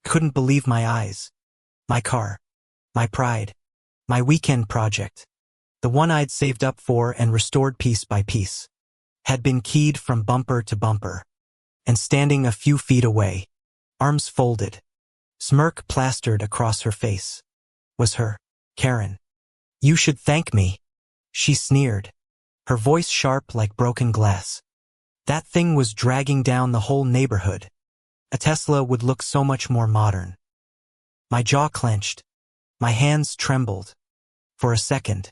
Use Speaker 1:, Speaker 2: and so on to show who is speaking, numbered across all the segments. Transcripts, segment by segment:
Speaker 1: Couldn't believe my eyes. My car. My pride. My weekend project. The one I'd saved up for and restored piece by piece. Had been keyed from bumper to bumper. And standing a few feet away, arms folded, smirk plastered across her face, was her, Karen. "You should thank me," she sneered, her voice sharp like broken glass. That thing was dragging down the whole neighborhood. A Tesla would look so much more modern. My jaw clenched. My hands trembled. For a second,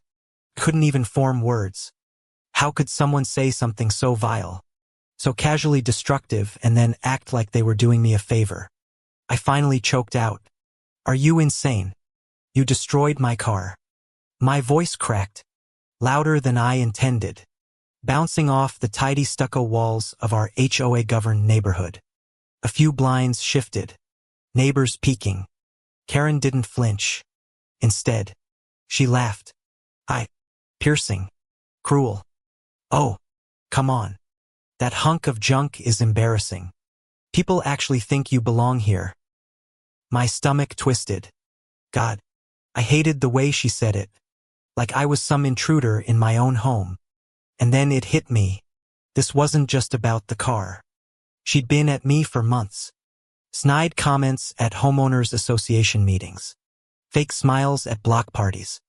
Speaker 1: couldn't even form words. How could someone say something so vile, so casually destructive, and then act like they were doing me a favor? I finally choked out, "Are you insane? You destroyed my car." My voice cracked, louder than I intended, bouncing off the tidy stucco walls of our HOA-governed neighborhood. A few blinds shifted, neighbors peeking. Karen didn't flinch. Instead, she laughed. Piercing. Cruel. "Oh, come on. That hunk of junk is embarrassing. People actually think you belong here." My stomach twisted. God, I hated the way she said it, like I was some intruder in my own home. And then it hit me. This wasn't just about the car. She'd been at me for months. Snide comments at homeowners association meetings. Fake smiles at block parties.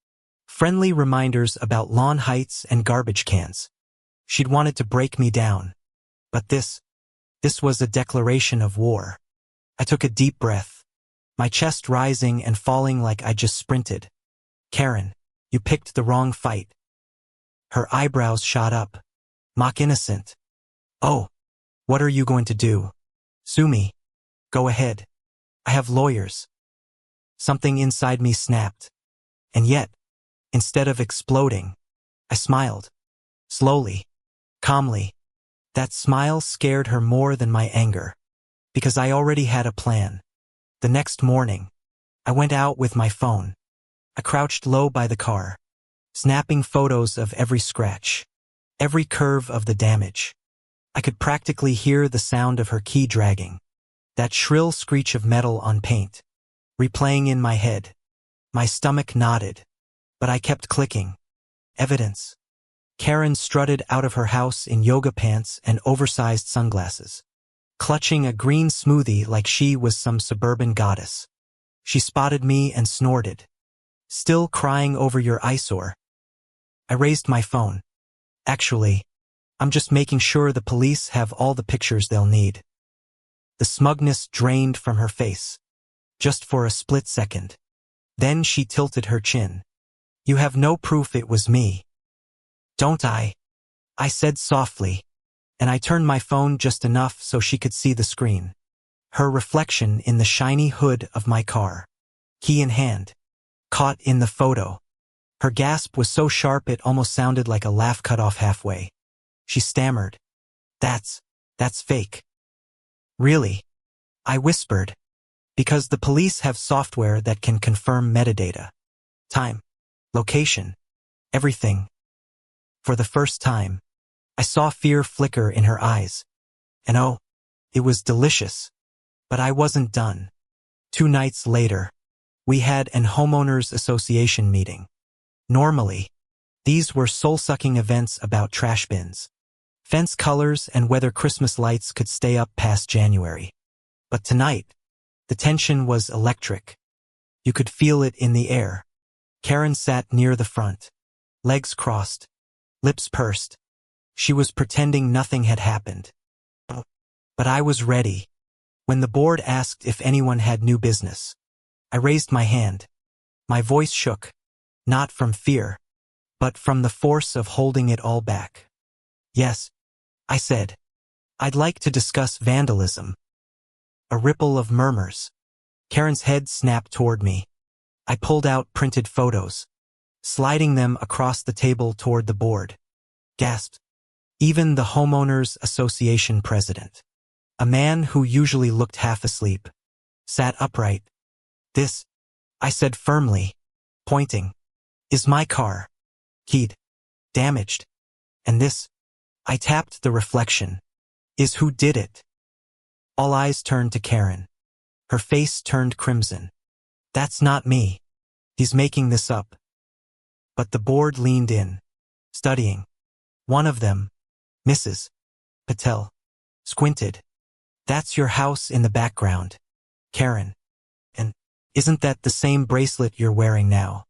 Speaker 1: Friendly reminders about lawn heights and garbage cans. She'd wanted to break me down. But this was a declaration of war. I took a deep breath, my chest rising and falling like I just sprinted. "Karen, you picked the wrong fight." Her eyebrows shot up. Mock innocent. "Oh, what are you going to do? Sue me?" "Go ahead. I have lawyers." Something inside me snapped. And yet, instead of exploding, I smiled. Slowly, calmly. That smile scared her more than my anger, because I already had a plan. The next morning, I went out with my phone. I crouched low by the car, snapping photos of every scratch, every curve of the damage. I could practically hear the sound of her key dragging, that shrill screech of metal on paint, replaying in my head. My stomach knotted, but I kept clicking. Evidence. Karen strutted out of her house in yoga pants and oversized sunglasses, clutching a green smoothie like she was some suburban goddess. She spotted me and snorted. "Still crying over your eyesore?" I raised my phone. "Actually, I'm just making sure the police have all the pictures they'll need." The smugness drained from her face, just for a split second. Then she tilted her chin. "You have no proof it was me." "Don't I?" I said softly, and I turned my phone just enough so she could see the screen. Her reflection in the shiny hood of my car, key in hand, caught in the photo. Her gasp was so sharp it almost sounded like a laugh cut off halfway. She stammered, That's fake." "Really?" I whispered. "Because the police have software that can confirm metadata. Time, location, everything." For the first time, I saw fear flicker in her eyes. And oh, it was delicious. But I wasn't done. 2 nights later, we had an homeowners association meeting. Normally, these were soul-sucking events about trash bins, fence colors, and whether Christmas lights could stay up past January. But tonight, the tension was electric. You could feel it in the air. Karen sat near the front, legs crossed, lips pursed. She was pretending nothing had happened. But I was ready. When the board asked if anyone had new business, I raised my hand. My voice shook, not from fear, but from the force of holding it all back. "Yes," I said. "I'd like to discuss vandalism." A ripple of murmurs. Karen's head snapped toward me. I pulled out printed photos, sliding them across the table toward the board. Gasped. Even the homeowners association president, a man who usually looked half asleep, sat upright. "This," I said firmly, pointing, "is my car. Keyed. Damaged. And this," I tapped the reflection, "is who did it." All eyes turned to Karen. Her face turned crimson. That's not me. He's making this up. But the board leaned in, studying. One of them, Mrs. Patel, squinted. That's your house in the background, Karen. And isn't that the same bracelet you're wearing now?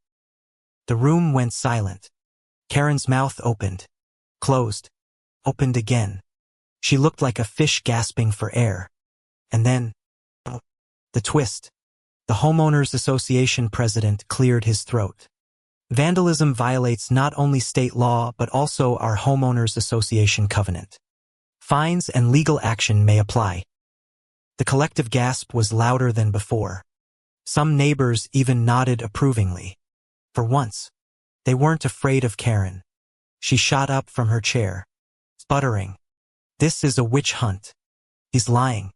Speaker 1: The room went silent. Karen's mouth opened, closed, opened again. She looked like a fish gasping for air. And then, the twist. The Homeowners Association president cleared his throat. Vandalism violates not only state law but also our Homeowners Association covenant. Fines and legal action may apply. The collective gasp was louder than before. Some neighbors even nodded approvingly. For once, they weren't afraid of Karen. She shot up from her chair, sputtering. This is a witch hunt. He's lying.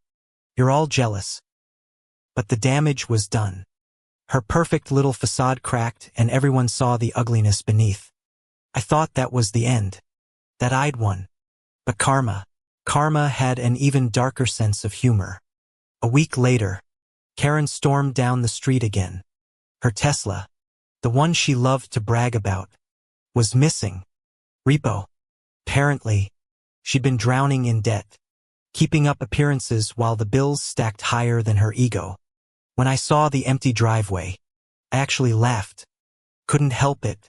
Speaker 1: You're all jealous. But the damage was done. Her perfect little facade cracked and everyone saw the ugliness beneath. I thought that was the end. That I'd won. But karma had an even darker sense of humor. A week later, Karen stormed down the street again. Her Tesla, the one she loved to brag about, was missing. Repo. Apparently, she'd been drowning in debt, keeping up appearances while the bills stacked higher than her ego. When I saw the empty driveway, I actually laughed. Couldn't help it.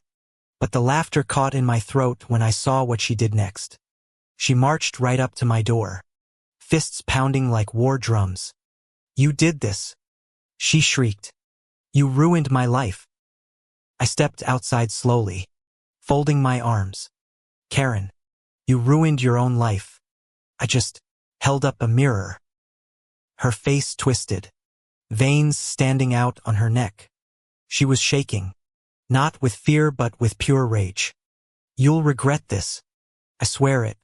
Speaker 1: But the laughter caught in my throat when I saw what she did next. She marched right up to my door, fists pounding like war drums. You did this, she shrieked. You ruined my life. I stepped outside slowly, folding my arms. Karen, you ruined your own life. I just held up a mirror. Her face twisted, veins standing out on her neck. She was shaking, not with fear but with pure rage. You'll regret this. I swear it.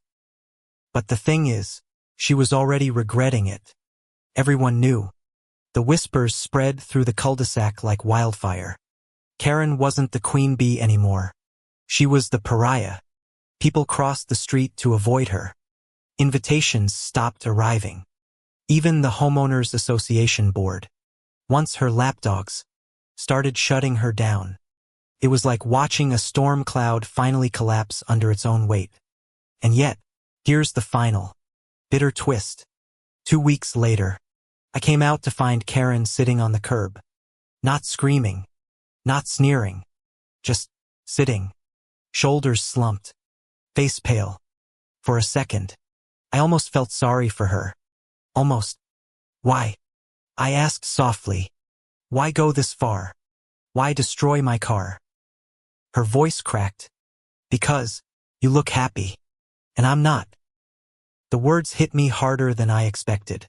Speaker 1: But the thing is, she was already regretting it. Everyone knew. The whispers spread through the cul-de-sac like wildfire. Karen wasn't the queen bee anymore. She was the pariah. People crossed the street to avoid her. Invitations stopped arriving. Even the Homeowners Association board, once her lapdogs, started shutting her down. It was like watching a storm cloud finally collapse under its own weight. And yet, here's the final, bitter twist. 2 weeks later, I came out to find Karen sitting on the curb. Not screaming, not sneering, just sitting, shoulders slumped, face pale. For a second, I almost felt sorry for her. Almost. Why? I asked softly. Why go this far? Why destroy my car? Her voice cracked. Because you look happy. And I'm not. The words hit me harder than I expected.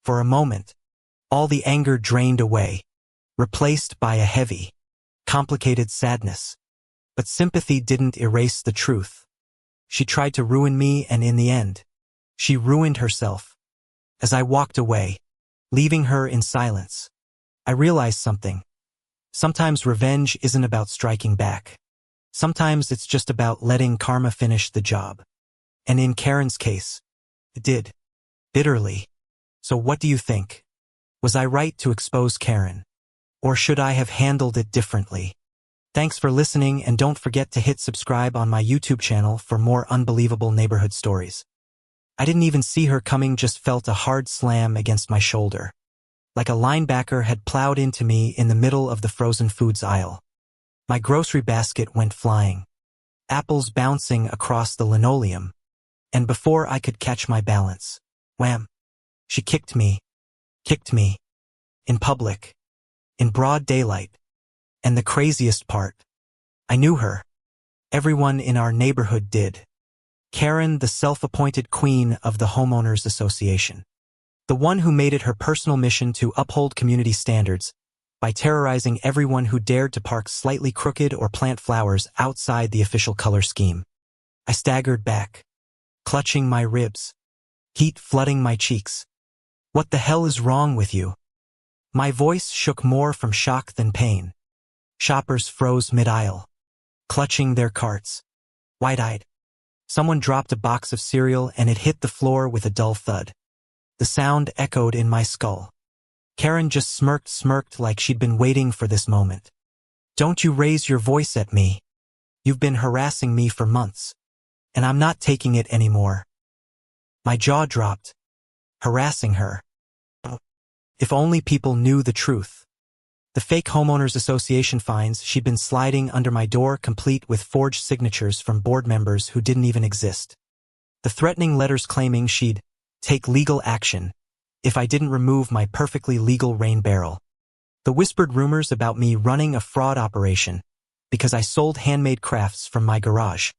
Speaker 1: For a moment, all the anger drained away, replaced by a heavy, complicated sadness. But sympathy didn't erase the truth. She tried to ruin me, and in the end, she ruined herself. As I walked away, leaving her in silence, I realized something. Sometimes revenge isn't about striking back. Sometimes it's just about letting karma finish the job. And in Karen's case, it did. Bitterly. So what do you think? Was I right to expose Karen? Or should I have handled it differently? Thanks for listening, and don't forget to hit subscribe on my YouTube channel for more unbelievable neighborhood stories. I didn't even see her coming, just felt a hard slam against my shoulder. Like a linebacker had plowed into me in the middle of the frozen foods aisle. My grocery basket went flying, apples bouncing across the linoleum, and before I could catch my balance, wham! She kicked me, in public, in broad daylight. And the craziest part, I knew her. Everyone in our neighborhood did. Karen, the self-appointed queen of the Homeowners Association. The one who made it her personal mission to uphold community standards by terrorizing everyone who dared to park slightly crooked or plant flowers outside the official color scheme. I staggered back, clutching my ribs, heat flooding my cheeks. What the hell is wrong with you? My voice shook more from shock than pain. Shoppers froze mid-aisle, clutching their carts, wide-eyed. Someone dropped a box of cereal and it hit the floor with a dull thud. The sound echoed in my skull. Karen just smirked like she'd been waiting for this moment. Don't you raise your voice at me. You've been harassing me for months. And I'm not taking it anymore. My jaw dropped. Harassing her. If only people knew the truth. The fake homeowners association fines she'd been sliding under my door complete with forged signatures from board members who didn't even exist. The threatening letters claiming she'd take legal action if I didn't remove my perfectly legal rain barrel. The whispered rumors about me running a fraud operation because I sold handmade crafts from my garage.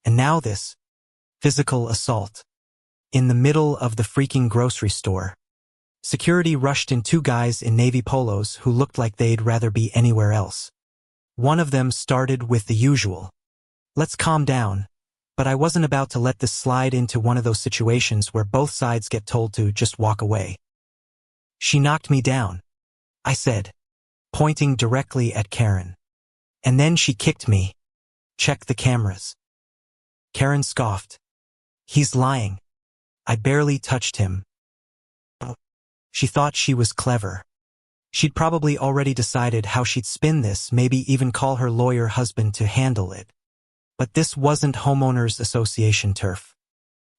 Speaker 1: And now this physical assault. In the middle of the freaking grocery store. Security rushed in 2 guys in navy polos who looked like they'd rather be anywhere else. One of them started with the usual. Let's calm down. But I wasn't about to let this slide into one of those situations where both sides get told to just walk away. She knocked me down, I said, pointing directly at Karen. And then she kicked me. Check the cameras. Karen scoffed. He's lying. I barely touched him. She thought she was clever. She'd probably already decided how she'd spin this, maybe even call her lawyer husband to handle it. But this wasn't homeowners association turf.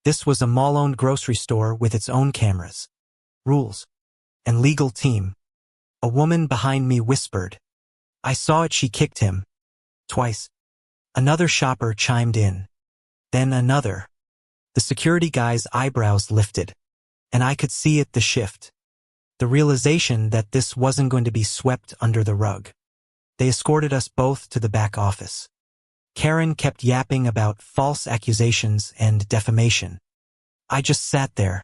Speaker 1: This was a mall-owned grocery store with its own cameras, rules, and legal team. A woman behind me whispered. I saw it. She kicked him. Twice. Another shopper chimed in. Then another. The security guy's eyebrows lifted. And I could see it, the shift. The realization that this wasn't going to be swept under the rug. They escorted us both to the back office. Karen kept yapping about false accusations and defamation. I just sat there,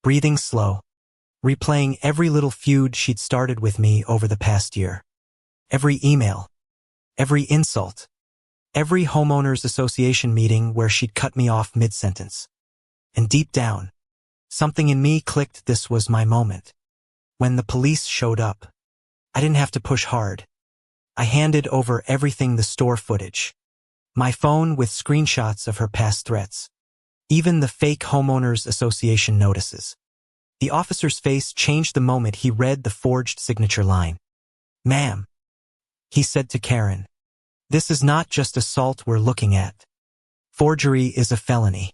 Speaker 1: breathing slow, replaying every little feud she'd started with me over the past year. Every email, every insult, every homeowners association meeting where she'd cut me off mid-sentence. And deep down, something in me clicked. This was my moment. When the police showed up, I didn't have to push hard. I handed over everything, the store footage, my phone with screenshots of her past threats, even the fake homeowners association notices. The officer's face changed the moment he read the forged signature line. Ma'am, he said to Karen, this is not just assault we're looking at. Forgery is a felony.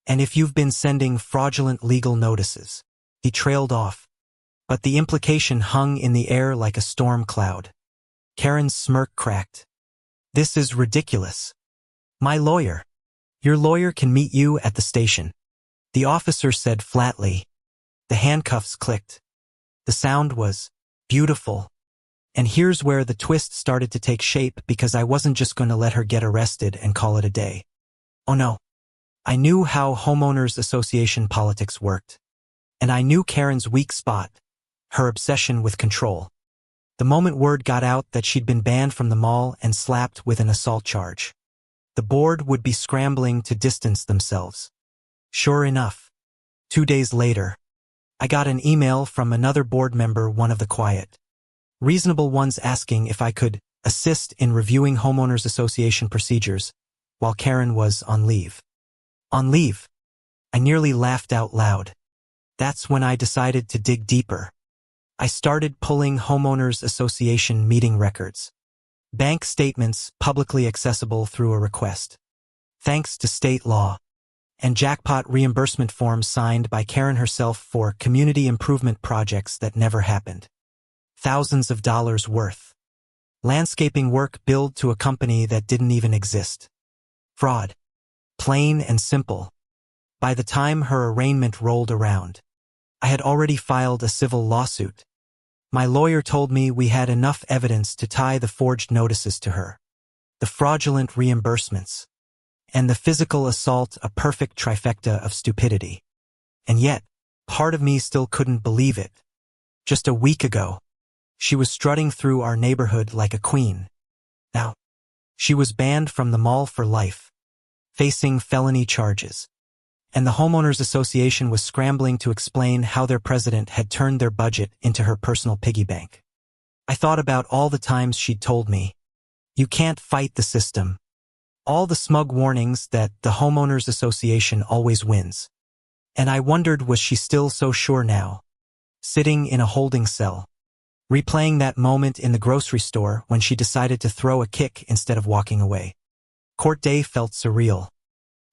Speaker 1: And if you've been sending fraudulent legal notices, he trailed off. But the implication hung in the air like a storm cloud. Karen's smirk cracked. This is ridiculous. My lawyer. Your lawyer can meet you at the station. The officer said flatly. The handcuffs clicked. The sound was beautiful. And here's where the twist started to take shape, because I wasn't just going to let her get arrested and call it a day. Oh no. I knew how homeowners association politics worked. And I knew Karen's weak spot, her obsession with control. The moment word got out that she'd been banned from the mall and slapped with an assault charge, the board would be scrambling to distance themselves. Sure enough, 2 days later, I got an email from another board member, one of the quiet, reasonable ones, asking if I could assist in reviewing homeowners association procedures while Karen was on leave. On leave? I nearly laughed out loud. That's when I decided to dig deeper. I started pulling homeowners association meeting records. Bank statements publicly accessible through a request, thanks to state law. And jackpot reimbursement forms signed by Karen herself for community improvement projects that never happened. Thousands of dollars worth. Landscaping work billed to a company that didn't even exist. Fraud. Plain and simple. By the time her arraignment rolled around, I had already filed a civil lawsuit. My lawyer told me we had enough evidence to tie the forged notices to her, the fraudulent reimbursements, and the physical assault, a perfect trifecta of stupidity. And yet, part of me still couldn't believe it. Just a week ago, she was strutting through our neighborhood like a queen. Now, she was banned from the mall for life, facing felony charges. And the homeowners association was scrambling to explain how their president had turned their budget into her personal piggy bank. I thought about all the times she'd told me, you can't fight the system. All the smug warnings that the homeowners association always wins. And I wondered, was she still so sure now? sitting in a holding cell, replaying that moment in the grocery store when she decided to throw a kick instead of walking away. Court day felt surreal.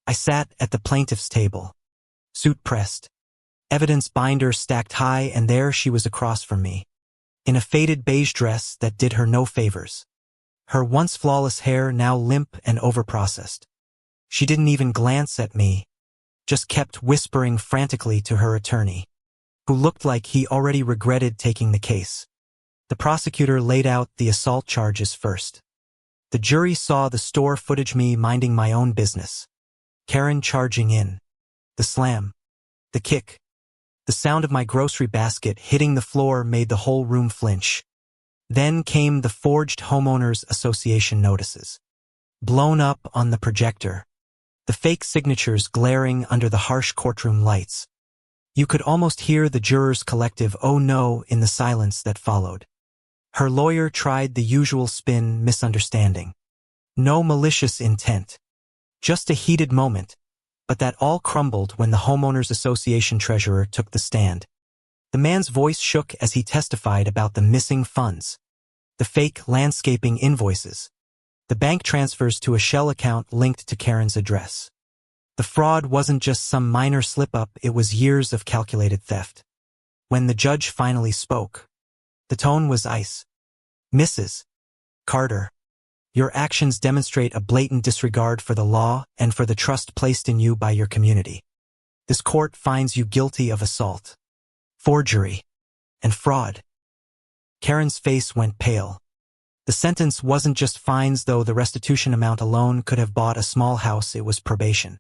Speaker 1: I sat at the plaintiff's table, suit pressed, evidence binder stacked high, and there she was across from me, in a faded beige dress that did her no favors. Her once flawless hair now limp and overprocessed. She didn't even glance at me, just kept whispering frantically to her attorney, who looked like he already regretted taking the case. The prosecutor laid out the assault charges first. The jury saw the store footage, me minding my own business, Karen charging in, the slam, the kick. The sound of my grocery basket hitting the floor made the whole room flinch. Then came the forged homeowners association notices, blown up on the projector, the fake signatures glaring under the harsh courtroom lights. You could almost hear the jurors' collective "oh no" in the silence that followed. Her lawyer tried the usual spin, misunderstanding. No malicious intent. Just a heated moment, but that all crumbled when the homeowners association treasurer took the stand. The man's voice shook as he testified about the missing funds, the fake landscaping invoices, the bank transfers to a shell account linked to Karen's address. The fraud wasn't just some minor slip-up, it was years of calculated theft. When the judge finally spoke, the tone was ice. "Mrs. Carter, your actions demonstrate a blatant disregard for the law and for the trust placed in you by your community. This court finds you guilty of assault, forgery, and fraud." Karen's face went pale. The sentence wasn't just fines, though. The restitution amount alone could have bought a small house. It was probation,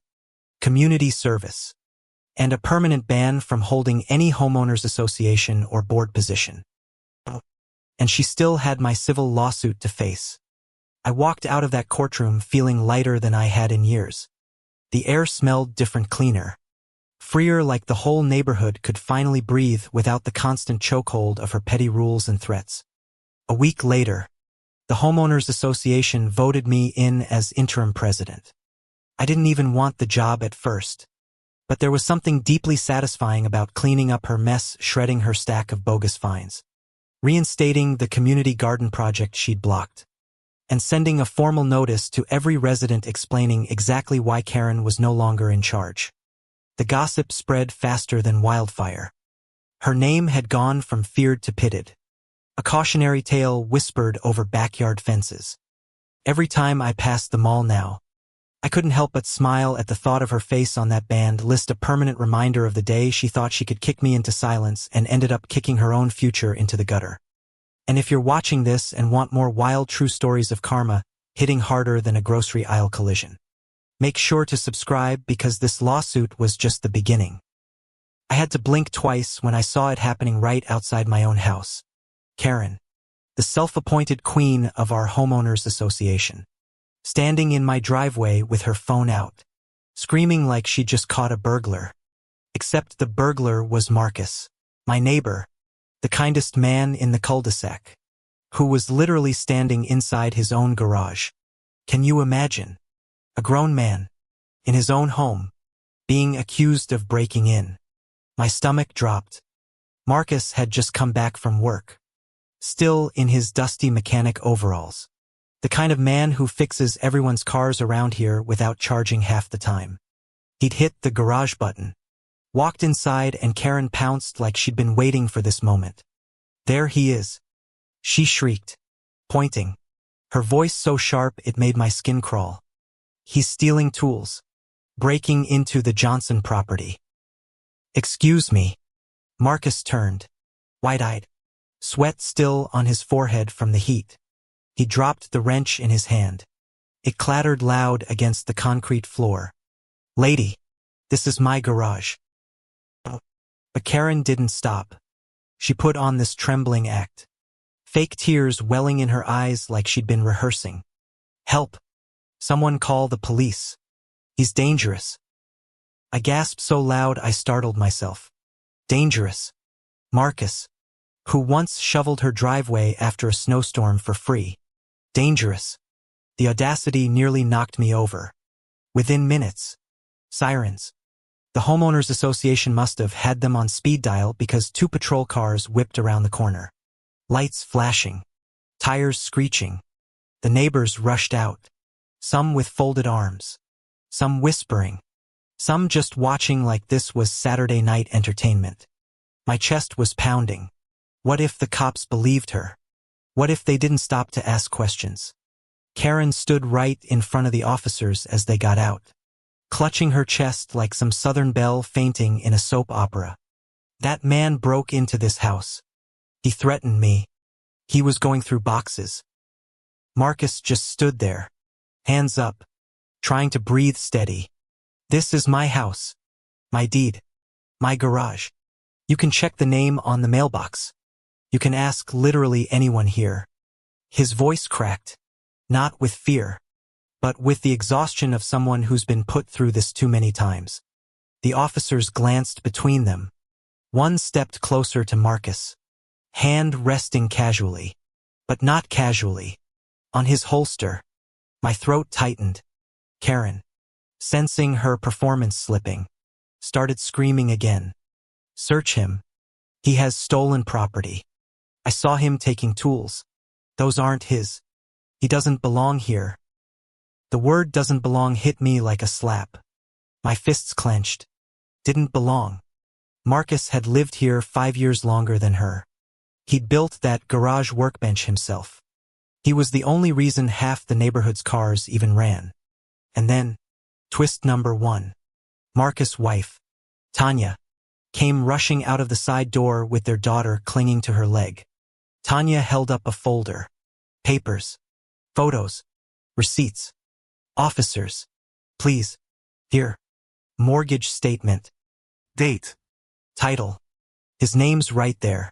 Speaker 1: community service, and a permanent ban from holding any homeowners association or board position. And she still had my civil lawsuit to face. I walked out of that courtroom feeling lighter than I had in years. The air smelled different, cleaner, freer, like the whole neighborhood could finally breathe without the constant chokehold of her petty rules and threats. A week later, the Homeowners Association voted me in as interim president. I didn't even want the job at first, but there was something deeply satisfying about cleaning up her mess, shredding her stack of bogus fines, reinstating the community garden project she'd blocked, and sending a formal notice to every resident explaining exactly why Karen was no longer in charge. The gossip spread faster than wildfire. Her name had gone from feared to pitted. A cautionary tale whispered over backyard fences. Every time I passed the mall now, I couldn't help but smile at the thought of her face on that banned list, a permanent reminder of the day she thought she could kick me into silence and ended up kicking her own future into the gutter. And if you're watching this and want more wild true stories of karma hitting harder than a grocery aisle collision, make sure to subscribe, because this lawsuit was just the beginning. I had to blink twice when I saw it happening right outside my own house. Karen, the self-appointed queen of our homeowners association, standing in my driveway with her phone out, screaming like she'd just caught a burglar. Except the burglar was Marcus, my neighbor, the kindest man in the cul-de-sac, who was literally standing inside his own garage. Can you imagine? A grown man, in his own home, being accused of breaking in. My stomach dropped. Marcus had just come back from work, still in his dusty mechanic overalls. The kind of man who fixes everyone's cars around here without charging half the time. He'd hit the garage button, walked inside, and Karen pounced like she'd been waiting for this moment. "There he is," she shrieked, pointing, her voice so sharp it made my skin crawl. "He's stealing tools, breaking into the Johnson property." "Excuse me." Marcus turned, wide-eyed, sweat still on his forehead from the heat. He dropped the wrench in his hand. It clattered loud against the concrete floor. "Lady, this is my garage." But Karen didn't stop. She put on this trembling act, fake tears welling in her eyes like she'd been rehearsing. "Help! Someone call the police. He's dangerous." I gasped so loud I startled myself. Dangerous? Marcus, who once shoveled her driveway after a snowstorm for free. Dangerous. The audacity nearly knocked me over. Within minutes. Sirens. The homeowners association must have had them on speed dial because 2 patrol cars whipped around the corner. Lights flashing. Tires screeching. The neighbors rushed out. Some with folded arms. Some whispering. Some just watching like this was Saturday night entertainment. My chest was pounding. What if the cops believed her? What if they didn't stop to ask questions? Karen stood right in front of the officers as they got out, clutching her chest like some Southern belle fainting in a soap opera. That man broke into this house. He threatened me. He was going through boxes. Marcus just stood there, hands up, trying to breathe steady. This is my house. My deed. My garage. You can check the name on the mailbox. You can ask literally anyone here. His voice cracked. Not with fear, but with the exhaustion of someone who's been put through this too many times. The officers glanced between them. One stepped closer to Marcus, hand resting casually, but not casually, on his holster. My throat tightened. Karen, sensing her performance slipping, started screaming again. Search him. He has stolen property. I saw him taking tools. Those aren't his. He doesn't belong here. The word doesn't belong hit me like a slap. My fists clenched. Didn't belong. Marcus had lived here 5 years longer than her. He'd built that garage workbench himself. He was the only reason half the neighborhood's cars even ran. And then, twist number 1. Marcus' wife, Tanya, came rushing out of the side door with their daughter clinging to her leg. Tanya held up a folder. Papers. Photos. Receipts. Officers. Please. Here. Mortgage statement. Date. Title. His name's right there.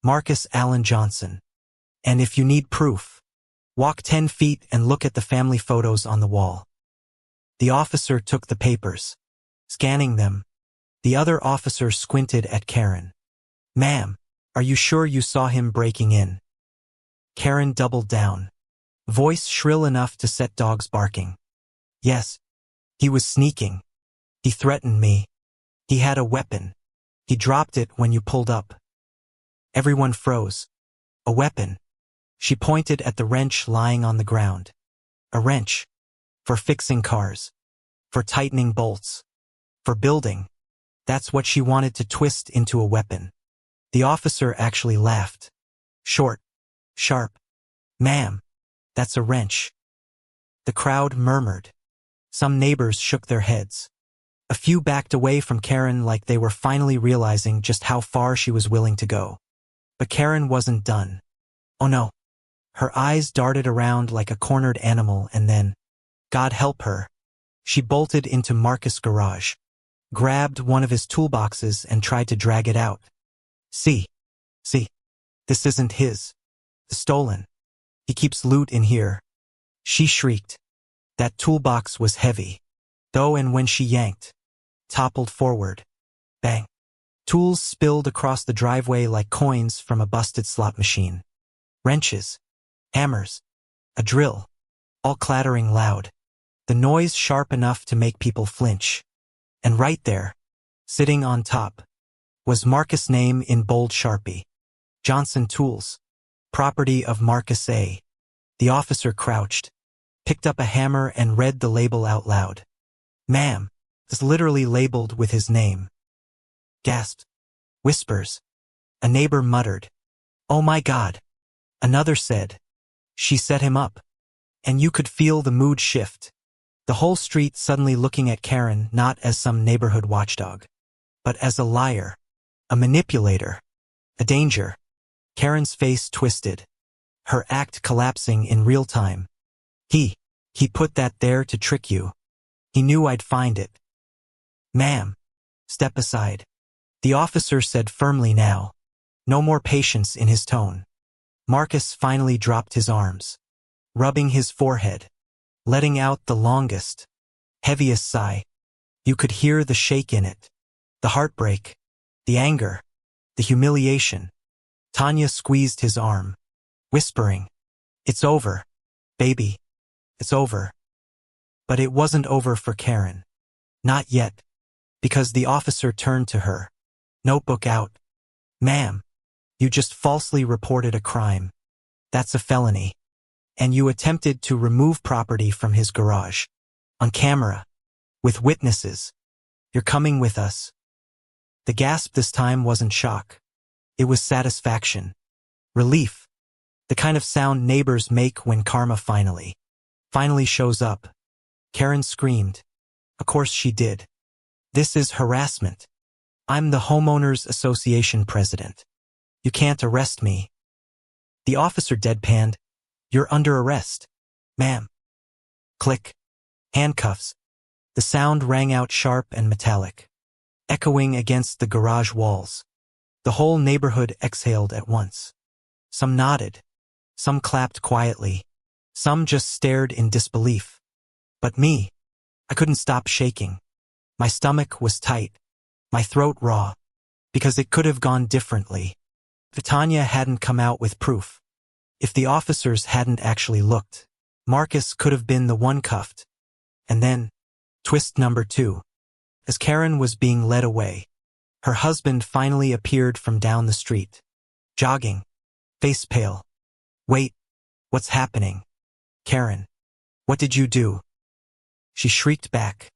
Speaker 1: Marcus Allen Johnson. And if you need proof, walk 10 feet and look at the family photos on the wall. The officer took the papers, scanning them. The other officer squinted at Karen. Ma'am, are you sure you saw him breaking in? Karen doubled down, voice shrill enough to set dogs barking. Yes, he was sneaking. He threatened me. He had a weapon. He dropped it when you pulled up. Everyone froze. A weapon. She pointed at the wrench lying on the ground. A wrench. For fixing cars. For tightening bolts. For building. That's what she wanted to twist into a weapon. The officer actually laughed. Short. Sharp. Ma'am, that's a wrench. The crowd murmured. Some neighbors shook their heads. A few backed away from Karen like they were finally realizing just how far she was willing to go. But Karen wasn't done. Oh no. Her eyes darted around like a cornered animal and then, God help her, she bolted into Marcus' garage, grabbed one of his toolboxes and tried to drag it out. See, this isn't his. Stolen. He keeps loot in here. She shrieked. That toolbox was heavy, though, and when she yanked, toppled forward. Bang. Tools spilled across the driveway like coins from a busted slot machine. Wrenches. Hammers. A drill. All clattering loud. The noise sharp enough to make people flinch. And right there, sitting on top, was Marcus' name in bold Sharpie. Johnson Tools. Property of Marcus A. The officer crouched, picked up a hammer and read the label out loud. Ma'am, it's literally labeled with his name. Gasped. Whispers. A neighbor muttered. Oh my God. Another said. She set him up. And you could feel the mood shift. The whole street suddenly looking at Karen not as some neighborhood watchdog, but as a liar, a manipulator, a danger. Karen's face twisted, her act collapsing in real time. He put that there to trick you. He knew I'd find it. Ma'am, step aside. The officer said firmly now, no more patience in his tone. Marcus finally dropped his arms, rubbing his forehead, letting out the longest, heaviest sigh. You could hear the shake in it, the heartbreak, the anger, the humiliation. Tanya squeezed his arm, whispering, It's over, baby. It's over. But it wasn't over for Karen. Not yet. Because the officer turned to her. Notebook out. Ma'am, you just falsely reported a crime. That's a felony. And you attempted to remove property from his garage. On camera. With witnesses. You're coming with us. The gasp this time wasn't shock. It was satisfaction. Relief. The kind of sound neighbors make when karma finally shows up. Karen screamed. Of course she did. This is harassment. I'm the Homeowners Association president. You can't arrest me. The officer deadpanned. You're under arrest, ma'am. Click. Handcuffs. The sound rang out sharp and metallic, echoing against the garage walls. The whole neighborhood exhaled at once. Some nodded. Some clapped quietly. Some just stared in disbelief. But me, I couldn't stop shaking. My stomach was tight. My throat raw. Because it could have gone differently. If Tanya hadn't come out with proof. If the officers hadn't actually looked. Marcus could have been the one cuffed. And then, twist number 2. As Karen was being led away, her husband finally appeared from down the street. Jogging. Face pale. Wait. What's happening? Karen. What did you do? She shrieked back,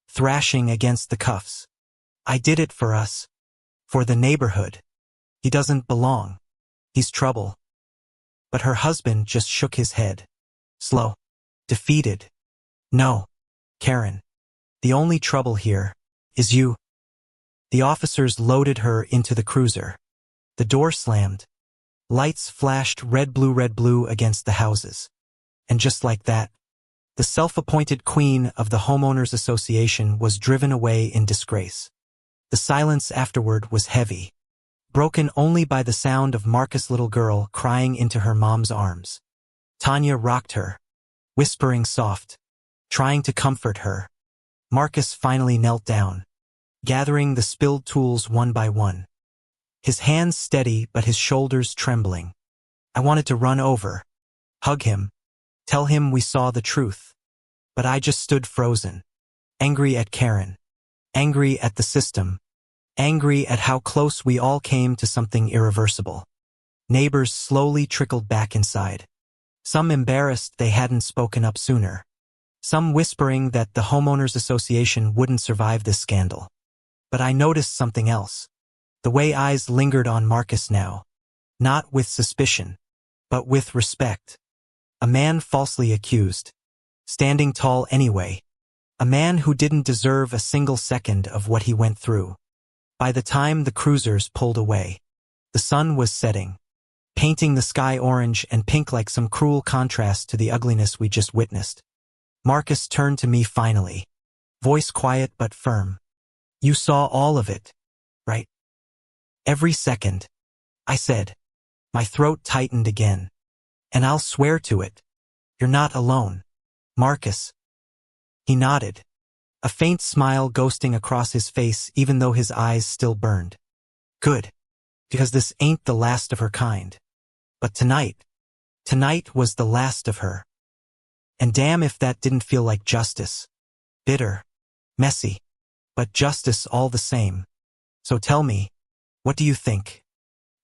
Speaker 1: thrashing against the cuffs. I did it for us. For the neighborhood. He doesn't belong. He's trouble. But her husband just shook his head. Slow. Defeated. No. Karen. The only trouble here is you. The officers loaded her into the cruiser. The door slammed. Lights flashed red blue against the houses. And just like that, the self-appointed queen of the Homeowners Association was driven away in disgrace. The silence afterward was heavy, broken only by the sound of Marcus' little girl crying into her mom's arms. Tanya rocked her, whispering soft, trying to comfort her. Marcus finally knelt down, gathering the spilled tools one by one. His hands steady but his shoulders trembling. I wanted to run over, hug him, tell him we saw the truth. But I just stood frozen, angry at Karen, angry at the system, angry at how close we all came to something irreversible. Neighbors slowly trickled back inside. Some embarrassed they hadn't spoken up sooner. Some whispering that the Homeowners Association wouldn't survive this scandal. But I noticed something else. The way eyes lingered on Marcus now. Not with suspicion, but with respect. A man falsely accused. Standing tall anyway. A man who didn't deserve a single second of what he went through. By the time the cruisers pulled away, the sun was setting, painting the sky orange and pink like some cruel contrast to the ugliness we just witnessed. Marcus turned to me finally, voice quiet but firm. You saw all of it, right? Every second, I said. My throat tightened again. And I'll swear to it. You're not alone, Marcus. He nodded, a faint smile ghosting across his face even though his eyes still burned. Good, because this ain't the last of her kind. But tonight was the last of her. And damn if that didn't feel like justice. Bitter, messy, but justice all the same. So tell me, what do you think?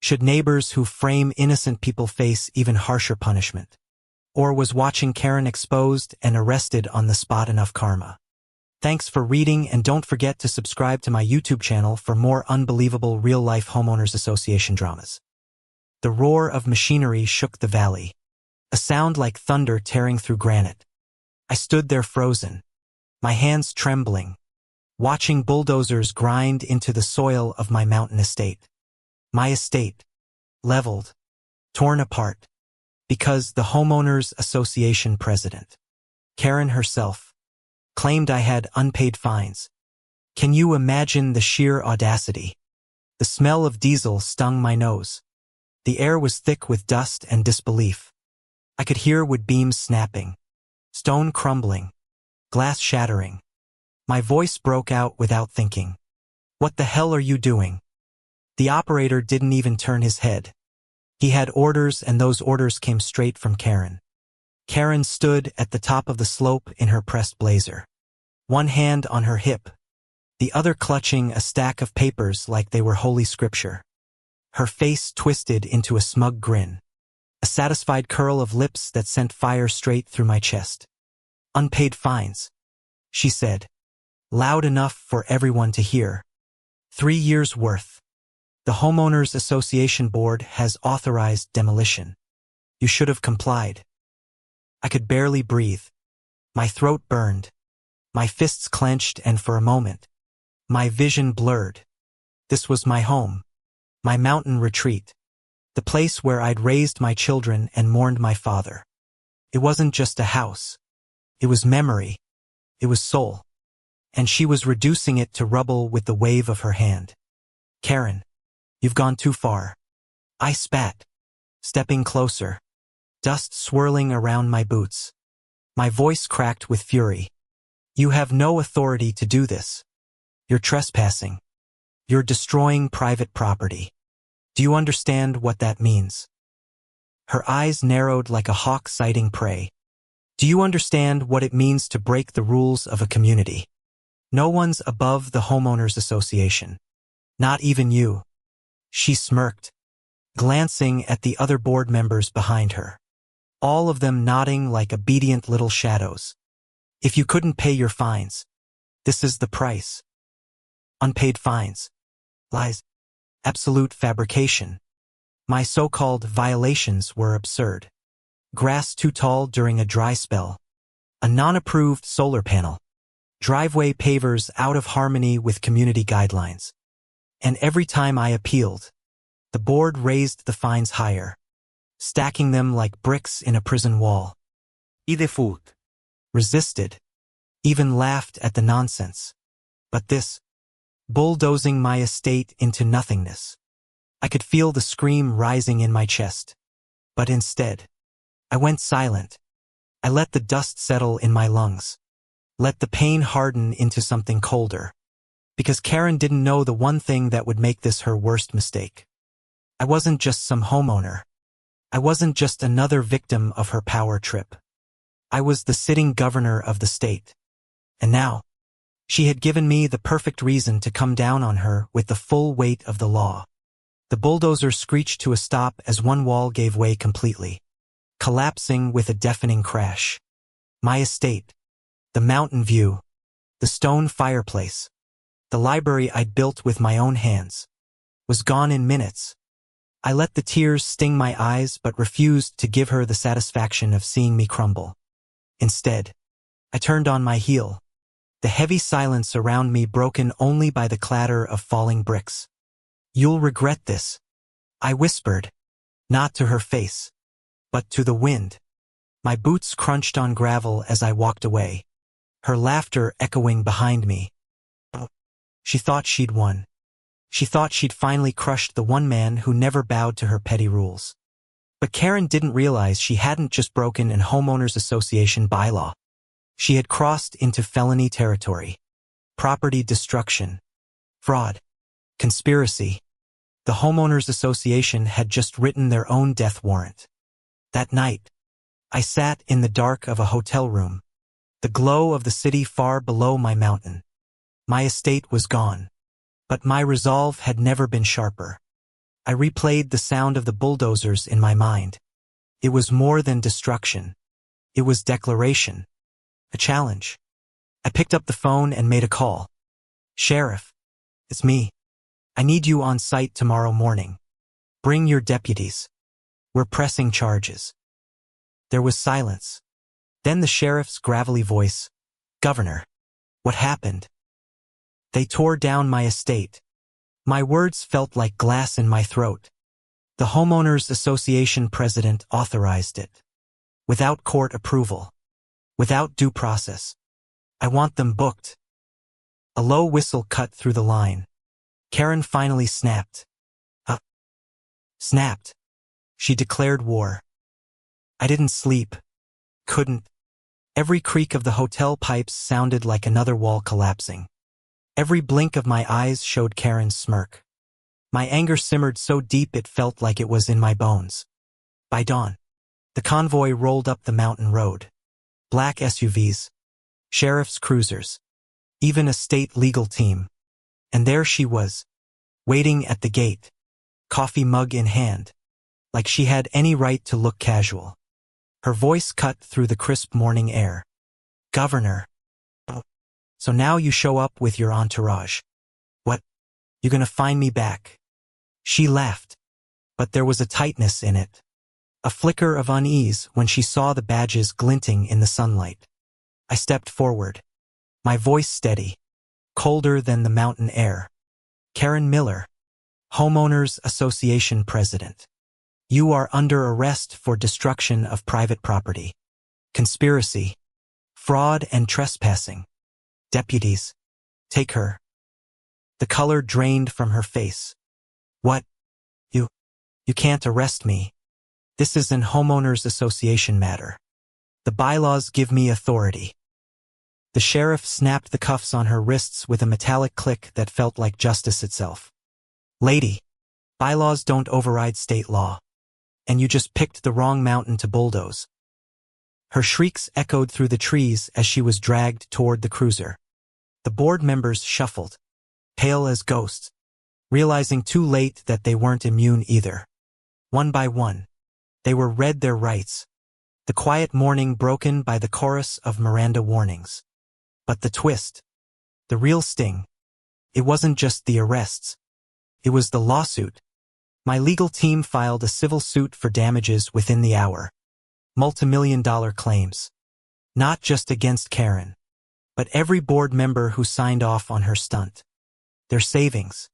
Speaker 1: Should neighbors who frame innocent people face even harsher punishment? Or was watching Karen exposed and arrested on the spot enough karma? Thanks for reading, and don't forget to subscribe to my YouTube channel for more unbelievable real-life Homeowners Association dramas. The roar of machinery shook the valley, a sound like thunder tearing through granite. I stood there frozen, my hands trembling, watching bulldozers grind into the soil of my mountain estate. My estate, leveled, torn apart, because the Homeowners Association president, Karen herself, claimed I had unpaid fines. Can you imagine the sheer audacity? The smell of diesel stung my nose. The air was thick with dust and disbelief. I could hear wood beams snapping, stone crumbling, glass shattering. My voice broke out without thinking. What the hell are you doing? The operator didn't even turn his head. He had orders, and those orders came straight from Karen. Karen stood at the top of the slope in her pressed blazer, one hand on her hip, the other clutching a stack of papers like they were holy scripture. Her face twisted into a smug grin, a satisfied curl of lips that sent fire straight through my chest. "Unpaid fines," she said, loud enough for everyone to hear. 3 years' worth. The Homeowners Association Board has authorized demolition. You should have complied. I could barely breathe. My throat burned. My fists clenched, and for a moment, my vision blurred. This was my home, my mountain retreat, the place where I'd raised my children and mourned my father. It wasn't just a house. It was memory. It was soul. And she was reducing it to rubble with the wave of her hand. "Karen, you've gone too far." I spat, stepping closer, dust swirling around my boots. My voice cracked with fury. "You have no authority to do this. You're trespassing. You're destroying private property. Do you understand what that means?" Her eyes narrowed like a hawk sighting prey. "Do you understand what it means to break the rules of a community? No one's above the Homeowners Association. Not even you." She smirked, glancing at the other board members behind her, all of them nodding like obedient little shadows. "If you couldn't pay your fines, this is the price." Unpaid fines. Lies. Absolute fabrication. My so-called violations were absurd. Grass too tall during a dry spell. A non-approved solar panel. Driveway pavers out of harmony with community guidelines. And every time I appealed, the board raised the fines higher, stacking them like bricks in a prison wall. Idefut. Resisted. Even laughed at the nonsense. But this, bulldozing my estate into nothingness. I could feel the scream rising in my chest. But instead, I went silent. I let the dust settle in my lungs. Let the pain harden into something colder. Because Karen didn't know the one thing that would make this her worst mistake. I wasn't just some homeowner. I wasn't just another victim of her power trip. I was the sitting governor of the state. And now, she had given me the perfect reason to come down on her with the full weight of the law. The bulldozer screeched to a stop as one wall gave way completely, collapsing with a deafening crash. My estate, the mountain view, the stone fireplace, the library I'd built with my own hands, was gone in minutes. I let the tears sting my eyes but refused to give her the satisfaction of seeing me crumble. Instead, I turned on my heel, the heavy silence around me broken only by the clatter of falling bricks. "You'll regret this," I whispered, not to her face, but to the wind. My boots crunched on gravel as I walked away, her laughter echoing behind me. She thought she'd won. She thought she'd finally crushed the one man who never bowed to her petty rules. But Karen didn't realize she hadn't just broken an homeowners association bylaw. She had crossed into felony territory. Property destruction. Fraud. Conspiracy. The homeowners association had just written their own death warrant. That night, I sat in the dark of a hotel room, the glow of the city far below my mountain. My estate was gone, but my resolve had never been sharper. I replayed the sound of the bulldozers in my mind. It was more than destruction. It was declaration. A challenge. I picked up the phone and made a call. "Sheriff, it's me. I need you on site tomorrow morning. Bring your deputies. We're pressing charges." There was silence. Then the sheriff's gravelly voice, "Governor, what happened?" "They tore down my estate." My words felt like glass in my throat. "The Homeowners Association president authorized it. Without court approval. Without due process. I want them booked." A low whistle cut through the line. Karen finally snapped. Snapped. She declared war. I didn't sleep. Couldn't. Every creak of the hotel pipes sounded like another wall collapsing. Every blink of my eyes showed Karen's smirk. My anger simmered so deep it felt like it was in my bones. By dawn, the convoy rolled up the mountain road. Black SUVs. Sheriff's cruisers. even a state legal team. And there she was, waiting at the gate, coffee mug in hand, like she had any right to look casual. Her voice cut through the crisp morning air. "Governor. Oh, so now you show up with your entourage. What? You gonna find me back?" She laughed, but there was a tightness in it, a flicker of unease when she saw the badges glinting in the sunlight. I stepped forward, my voice steady, colder than the mountain air. "Karen Miller, Homeowners Association President. You are under arrest for destruction of private property, conspiracy, fraud and trespassing. Deputies, take her." The color drained from her face. "What? You can't arrest me. This is an homeowners association matter. The bylaws give me authority." The sheriff snapped the cuffs on her wrists with a metallic click that felt like justice itself. "Lady, bylaws don't override state law. And you just picked the wrong mountain to bulldoze." Her shrieks echoed through the trees as she was dragged toward the cruiser. The board members shuffled, pale as ghosts, realizing too late that they weren't immune either. One by one, they were read their rights, the quiet morning broken by the chorus of Miranda warnings. But the twist, the real sting, it wasn't just the arrests. It was the lawsuit. My legal team filed a civil suit for damages within the hour. Multi-million-dollar claims. Not just against Karen, but every board member who signed off on her stunt. Their savings,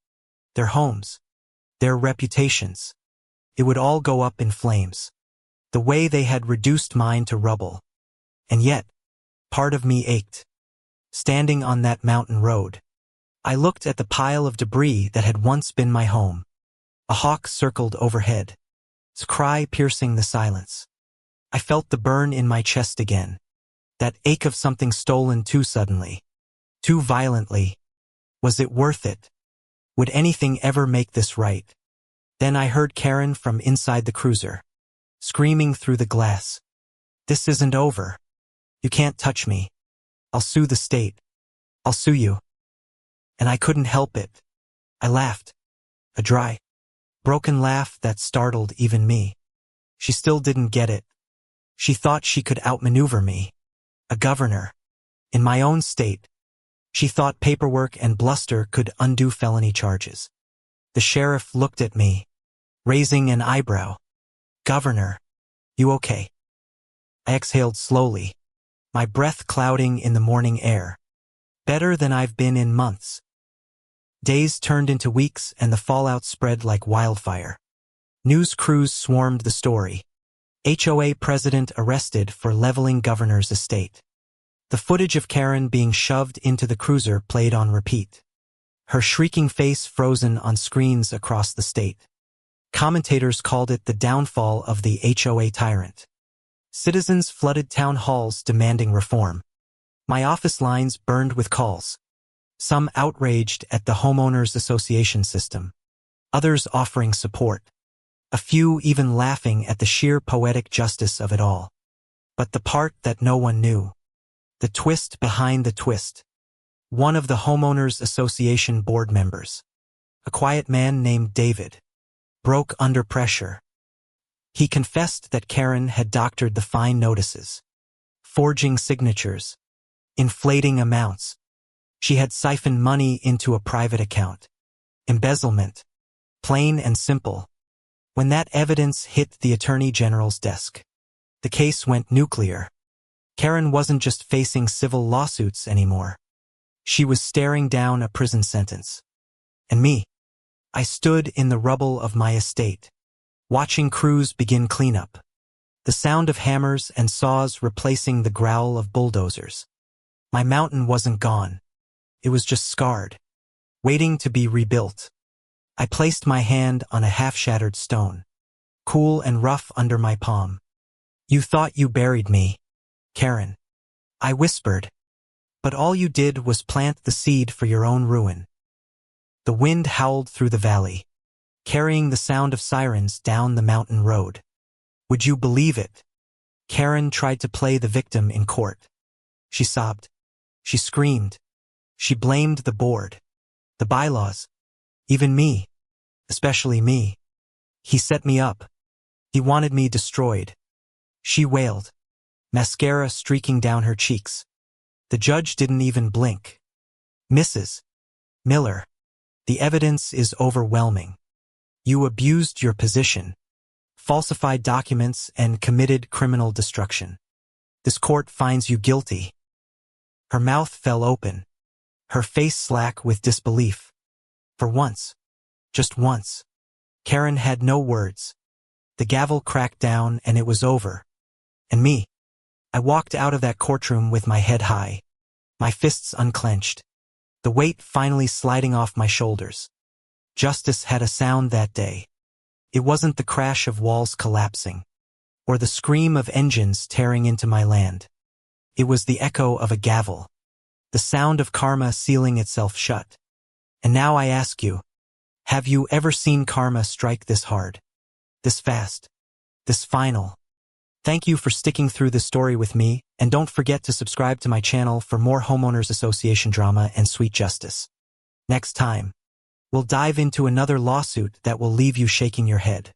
Speaker 1: their homes, their reputations. It would all go up in flames, the way they had reduced mine to rubble. And yet, part of me ached. Standing on that mountain road, I looked at the pile of debris that had once been my home. A hawk circled overhead, its cry piercing the silence. I felt the burn in my chest again, that ache of something stolen too suddenly, too violently. Was it worth it? Would anything ever make this right? Then I heard Karen from inside the cruiser, screaming through the glass. "This isn't over. You can't touch me. I'll sue the state. I'll sue you." And I couldn't help it. I laughed. A dry, broken laugh that startled even me. She still didn't get it. She thought she could outmaneuver me, a governor, in my own state. She thought paperwork and bluster could undo felony charges. The sheriff looked at me, raising an eyebrow. "Governor, you okay?" I exhaled slowly, my breath clouding in the morning air. "Better than I've been in months." Days turned into weeks and the fallout spread like wildfire. News crews swarmed the story. HOA president arrested for leveling governor's estate. The footage of Karen being shoved into the cruiser played on repeat. Her shrieking face frozen on screens across the state. Commentators called it the downfall of the HOA tyrant. Citizens flooded town halls demanding reform. My office lines burned with calls. Some outraged at the homeowners association system, others offering support, a few even laughing at the sheer poetic justice of it all. But the part that no one knew, the twist behind the twist. One of the homeowners association board members, a quiet man named David, broke under pressure. He confessed that Karen had doctored the fine notices, forging signatures, inflating amounts. She had siphoned money into a private account. Embezzlement, plain and simple. When that evidence hit the Attorney General's desk, the case went nuclear. Karen wasn't just facing civil lawsuits anymore. She was staring down a prison sentence. And me, I stood in the rubble of my estate, watching crews begin cleanup. The sound of hammers and saws replacing the growl of bulldozers. My mountain wasn't gone. It was just scarred, waiting to be rebuilt. I placed my hand on a half-shattered stone, cool and rough under my palm. "You thought you buried me, Karen," I whispered. "But all you did was plant the seed for your own ruin." The wind howled through the valley, carrying the sound of sirens down the mountain road. Would you believe it? Karen tried to play the victim in court. She sobbed. She screamed. She blamed the board, the bylaws, even me, especially me. He set me up. He wanted me destroyed. She wailed, mascara streaking down her cheeks. The judge didn't even blink. Mrs. Miller, the evidence is overwhelming. You abused your position, falsified documents, and committed criminal destruction. This court finds you guilty. Her mouth fell open, her face slack with disbelief. For once, just once, Karen had no words. The gavel cracked down and it was over. And me, I walked out of that courtroom with my head high, my fists unclenched, the weight finally sliding off my shoulders. Justice had a sound that day. It wasn't the crash of walls collapsing, or the scream of engines tearing into my land. It was the echo of a gavel, the sound of karma sealing itself shut. And now I ask you, have you ever seen karma strike this hard, this fast, this final? Thank you for sticking through this story with me, and don't forget to subscribe to my channel for more homeowners association drama and sweet justice. Next time, we'll dive into another lawsuit that will leave you shaking your head.